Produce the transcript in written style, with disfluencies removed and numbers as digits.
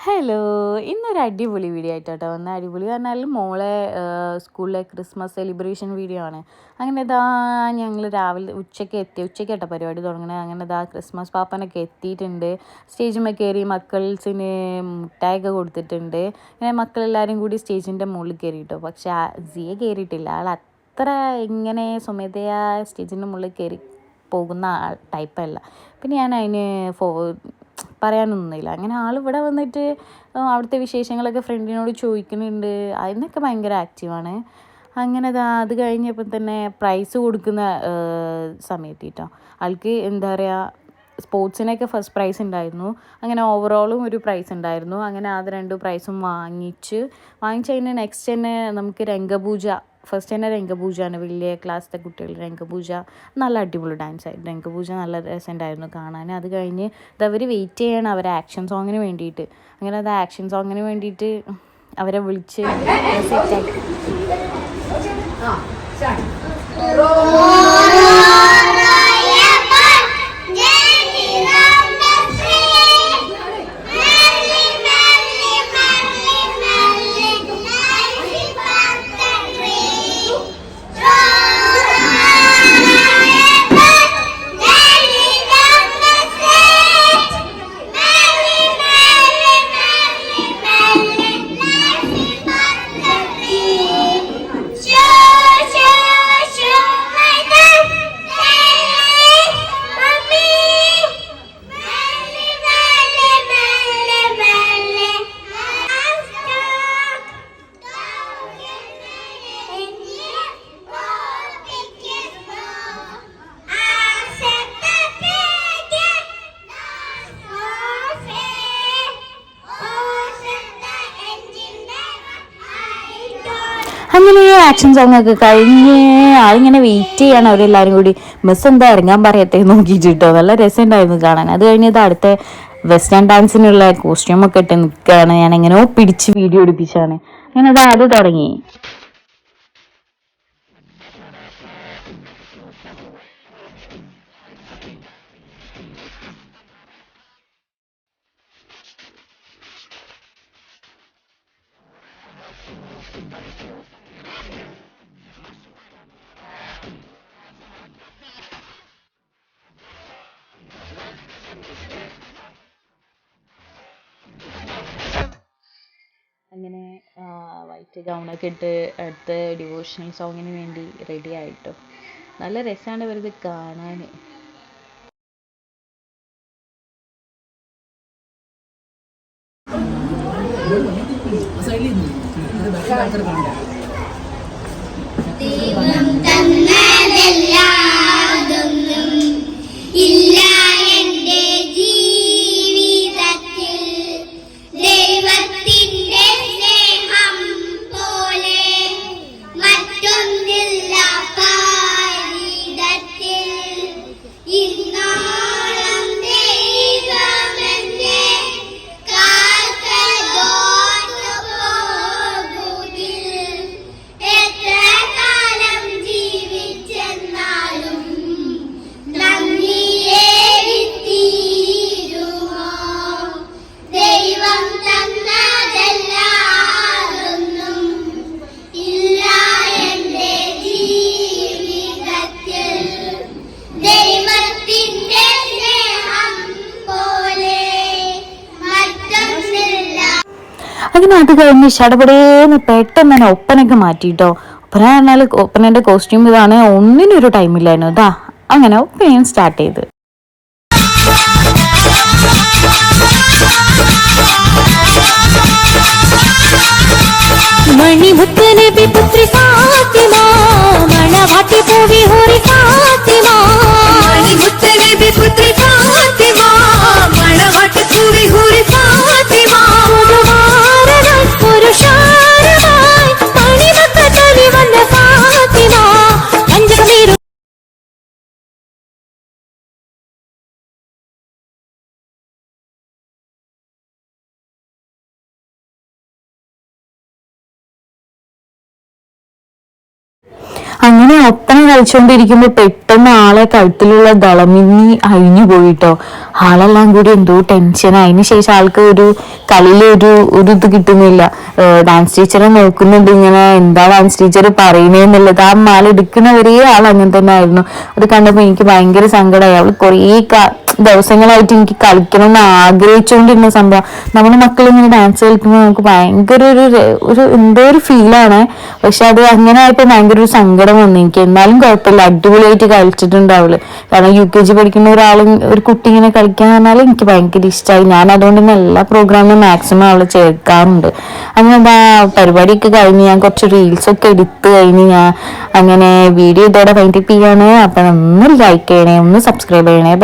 Hello! ഇന്നൊരു അടിപൊളി video ആയിട്ടാട്ടോ വന്നത്. അടിപൊളി പറഞ്ഞാൽ മോളെ സ്കൂളിലെ ക്രിസ്മസ് സെലിബ്രേഷൻ വീഡിയോ ആണ്. അങ്ങനെ ഞങ്ങൾ രാവിലെ ഉച്ചയ്ക്കാട്ടോ പരിപാടി തുടങ്ങണത്. അങ്ങനെ ക്രിസ്മസ് പാപ്പനൊക്കെ എത്തിയിട്ടുണ്ട്. സ്റ്റേജിന്മേൽ കയറി മക്കൾസിന് മുട്ടായൊക്കെ കൊടുത്തിട്ടുണ്ട്. ഇങ്ങനെ മക്കളെല്ലാവരും കൂടി സ്റ്റേജിൻ്റെ മുകളിൽ കയറിയിട്ടോ. പക്ഷേ സിയ കയറിയിട്ടില്ല. ആൾ അത്ര ഇങ്ങനെ സ്വമേധയാ സ്റ്റേജിൻ്റെ മുകളിൽ കയറി പോകുന്ന ടൈപ്പല്ല. പിന്നെ ഞാൻ അതിന് പറയാനൊന്നുമില്ല. അങ്ങനെ ആൾ ഇവിടെ വന്നിട്ട് അവിടുത്തെ വിശേഷങ്ങളൊക്കെ ഫ്രണ്ടിനോട് ചോദിക്കുന്നുണ്ട്. അതിനൊക്കെ ഭയങ്കര ആക്റ്റീവാണ്. അങ്ങനെ അത് കഴിഞ്ഞപ്പോൾ തന്നെ പ്രൈസ് കൊടുക്കുന്ന സമയത്ത് കേട്ടോ, ആൾക്ക് എന്താ പറയുക, സ്പോർട്സിനൊക്കെ ഫസ്റ്റ് പ്രൈസ് ഉണ്ടായിരുന്നു. അങ്ങനെ ഓവറോളും ഒരു പ്രൈസ് ഉണ്ടായിരുന്നു. അങ്ങനെ അത് 2 പ്രൈസും വാങ്ങിച്ചതിന് നെക്സ്റ്റ് തന്നെ നമുക്ക് രംഗപൂജ, ഫസ്റ്റ് തന്നെ രംഗപൂജയാണ്. വലിയ ക്ലാസ്സിലെ കുട്ടികൾ രംഗപൂജ നല്ല അടിപൊളി ഡാൻസ് ആയിരുന്നു. രംഗപൂജ നല്ല രസമുണ്ടായിരുന്നു കാണാൻ. അത് കഴിഞ്ഞ് അവർ വെയിറ്റ് ചെയ്യണം അവരെ ആക്ഷൻ സോങ്ങിന് വേണ്ടിയിട്ട്. അങ്ങനെ ആക്ഷൻ സോങ്ങിന് വേണ്ടിയിട്ട് അവരെ വിളിച്ച് സെറ്റാക്കി. അങ്ങനെ ആക്ഷൻ സോങ് ഒക്കെ കഴിഞ്ഞ് ആളിങ്ങനെ വെയിറ്റ് ചെയ്യണം അവരെല്ലാവരും കൂടി. ബസ് എന്താ ഇറങ്ങാൻ പറയട്ടെ നോക്കിയിട്ട് കേട്ടോ. നല്ല രസമുണ്ടായിരുന്നു കാണാൻ. അത് കഴിഞ്ഞത് അടുത്ത വെസ്റ്റേൺ ഡാൻസിനുള്ള കോസ്റ്റ്യൂമൊക്കെ ഇട്ട് നിൽക്കുകയാണ്. ഞാൻ എങ്ങനെയോ പിടിച്ച് വീഡിയോ എടുപ്പിച്ചാണ്. അങ്ങനെ അത് തുടങ്ങി. അങ്ങനെ വൈറ്റ് ഗൗണൊക്കെ ഇട്ട് അടുത്ത ഡിവോഷണൽ സോങ്ങിന് വേണ്ടി റെഡി ആയിട്ടോ. നല്ല രസമാണ് ഇവരിത് കാണാൻ. ദൈവം തന്നതെല്ലാതൊന്നും ഇല്ല എൻ്റെ ജീവിതത്തിൽ. ദൈവത്തിൻ്റെ സ്നേഹം പോലെ മറ്റൊന്നില്ല പാരിടത്തിൽ. ഇന്നോളം ദൈവമെന്നെ കാത്തോട്ടു പോകുകിൽ. എത്ര കാലം ജീവിച്ചെന്നാലും നന്ദിയേറിത്തീരുമോ? ദൈവം തന്നതല്ലാതൊന്നും ഇല്ല എൻ്റെ ജീവിതത്തിൽ. ദൈവത്തിൻ്റെ സ്നേഹം പോലെ മറ്റൊന്നില്ല. അങ്ങനെ അത് കഴിഞ്ഞ് ചടപടേന്ന് പെട്ടെന്ന് തന്നെ ഒപ്പനൊക്കെ മാറ്റിയിട്ടോ. ഒപ്പന പറഞ്ഞാൽ ഒപ്പനൻ്റെ കോസ്റ്റ്യൂം ഇതാണ്. ഒന്നിനൊരു ടൈമില്ലായിരുന്നു. അങ്ങനെ ഒപ്പനയും സ്റ്റാർട്ട് ചെയ്ത്. മണിമുത്ത് നബി പുത്രി ഫാത്തിമ മണവാട്ടി പൂവി ഹൂറി ഫാത്തിമ. മണിമുത്ത് നബി പുത്രി ഫാത്തിമ മണവാട്ടി പൂവി ഹൂറി ഫാത്തിമ. പുതുമാരനായി പുരുഷാരനായി മണിമക്കത്തലി വന്ന ഫാത്തിമ. പഞ്ചമീരു അങ്ങനെ ഒപ്പന കളിച്ചുകൊണ്ടിരിക്കുമ്പോ പെട്ടെന്ന് ആളെ കഴുത്തിലുള്ള ദളമിന്നി അഴിഞ്ഞു പോയിട്ടോ. ആളെല്ലാം കൂടി എന്തോ ടെൻഷൻ. അതിന് ശേഷം ആൾക്ക് ഒരു കളിയില് ഒരു ഇത് കിട്ടുന്നില്ല. ഡാൻസ് ടീച്ചറെ നോക്കുന്നുണ്ട് ഇങ്ങനെ, എന്താ ഡാൻസ് ടീച്ചർ പറയുന്നതെന്നുള്ളത്. ആ മാല എടുക്കുന്നവരേ ആൾ അങ്ങനെ തന്നെ ആയിരുന്നു. അത് കണ്ടപ്പോ എനിക്ക് ഭയങ്കര സങ്കടമായി. അവള് കുറേ ദിവസങ്ങളായിട്ട് എനിക്ക് കളിക്കണം എന്ന് ആഗ്രഹിച്ചുകൊണ്ടിരുന്ന സംഭവം. നമ്മുടെ മക്കൾ ഇങ്ങനെ ഡാൻസ് കളിക്കുമ്പോൾ നമുക്ക് ഭയങ്കര ഒരു എന്തോ ഒരു ഫീലാണ്. പക്ഷെ അത് അങ്ങനെ ആയപ്പോ ഭയങ്കര ഒരു സങ്കടം വന്നു എനിക്ക്. എന്നാലും കുഴപ്പമില്ല, അടിപൊളിയായിട്ട് കളിച്ചിട്ടുണ്ട് അവള്. കാരണം UKG പഠിക്കുന്ന ഒരു കുട്ടി ഇങ്ങനെ കളിക്കാൻ പറഞ്ഞാൽ എനിക്ക് ഭയങ്കര ഇഷ്ടമായി. ഞാൻ അതുകൊണ്ട് തന്നെ എല്ലാ പ്രോഗ്രാമിലും മാക്സിമം അവളെ ചേർക്കാറുണ്ട്. അങ്ങനെ പരിപാടിയൊക്കെ കഴിഞ്ഞ് ഞാൻ കുറച്ച് റീൽസൊക്കെ എടുത്ത് കഴിഞ്ഞ് ഞാൻ അങ്ങനെ വീഡിയോ ഇതോടെ വൈൻഡപ്പ് ചെയ്യാണ്. അപ്പം ഒന്ന് ലൈക്ക് ചെയ്യണേ, ഒന്ന് സബ്സ്ക്രൈബ് ചെയ്യണേ.